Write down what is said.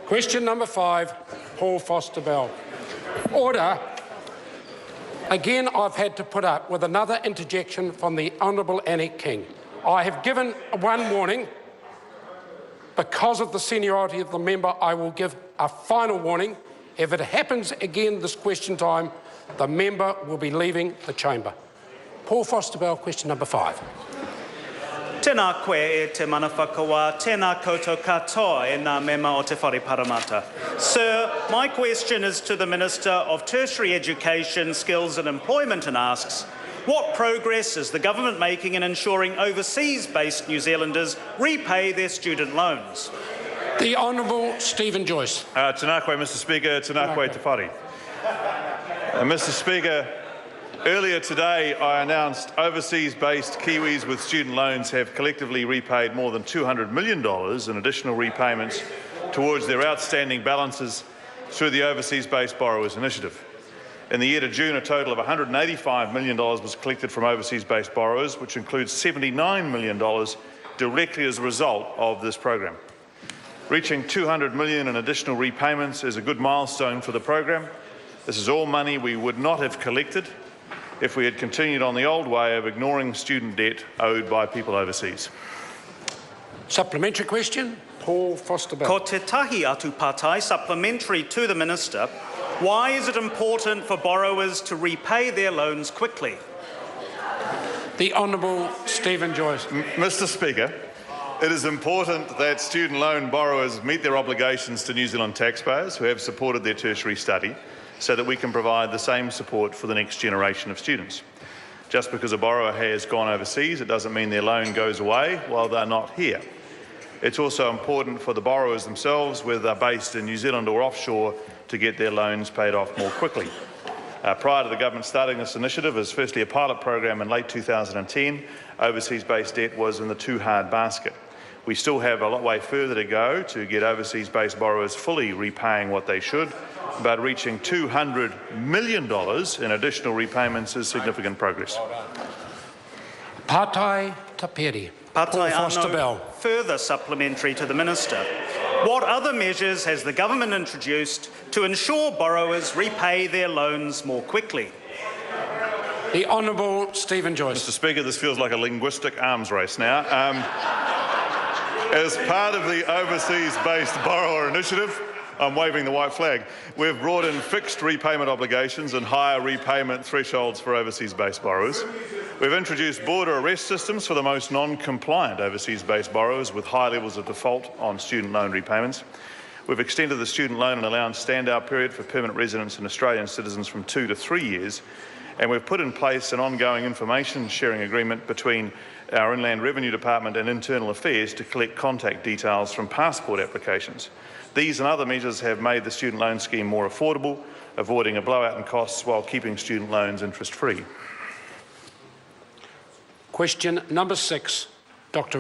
Question number 5, Paul Foster Bell. Order. Again, I've had to put up with another interjection from the Honourable Annie King. I have given one warning. Because of the seniority of the member, I will give a final warning. If it happens again this question time, the member will be leaving the chamber. Paul Foster Bell, question number 5. Tēnā koe e te mana whakawa, tēnā koutou katoa e ngā mema o te whare paramata. Sir, my question is to the Minister of Tertiary Education, Skills and Employment and asks, what progress is the government making in ensuring overseas-based New Zealanders repay their student loans? The Honourable Stephen Joyce. Tēnā koe, Mr Speaker. Tēnā koe te whare. Mr Speaker, earlier today I announced overseas-based Kiwis with student loans have collectively repaid more than $200 million in additional repayments towards their outstanding balances through the Overseas-Based Borrowers Initiative. In the year to June, a total of $185 million was collected from overseas-based borrowers, which includes $79 million directly as a result of this program. Reaching $200 million in additional repayments is a good milestone for the program. This is all money we would not have collected if we had continued on the old way of ignoring student debt owed by people overseas. Supplementary question, Paul Foster Bell. Ko te tahi atu patai supplementary to the Minister. Why is it important for borrowers to repay their loans quickly? The Honourable Stephen Joyce. Mr Speaker, it is important that student loan borrowers meet their obligations to New Zealand taxpayers who have supported their tertiary study, so that we can provide the same support for the next generation of students. Just because a borrower has gone overseas, it doesn't mean their loan goes away while they're not here. It's also important for the borrowers themselves, whether they're based in New Zealand or offshore, to get their loans paid off more quickly. Prior to the government starting this initiative as firstly a pilot program in late 2010, overseas-based debt was in the too hard basket. We still have a long way further to go to get overseas-based borrowers fully repaying what they should, but reaching $200 million in additional repayments is significant progress. Patai Tapiri. Patai Foster Anno, Bell. further supplementary to the Minister. What other measures has the government introduced to ensure borrowers repay their loans more quickly? The Honourable Stephen Joyce. Mr Speaker, this feels like a linguistic arms race now. As part of the overseas-based borrower initiative, I'm waving the white flag, we've brought in fixed repayment obligations and higher repayment thresholds for overseas-based borrowers. We've introduced border arrest systems for the most non-compliant overseas-based borrowers with high levels of default on student loan repayments. We've extended the student loan and allowance stand-out period for permanent residents and Australian citizens from 2 to 3 years. And we've put in place an ongoing information sharing agreement between our Inland Revenue Department and Internal Affairs to collect contact details from passport applications. These and other measures have made the student loan scheme more affordable, avoiding a blowout in costs while keeping student loans interest-free. Question number 6, Dr.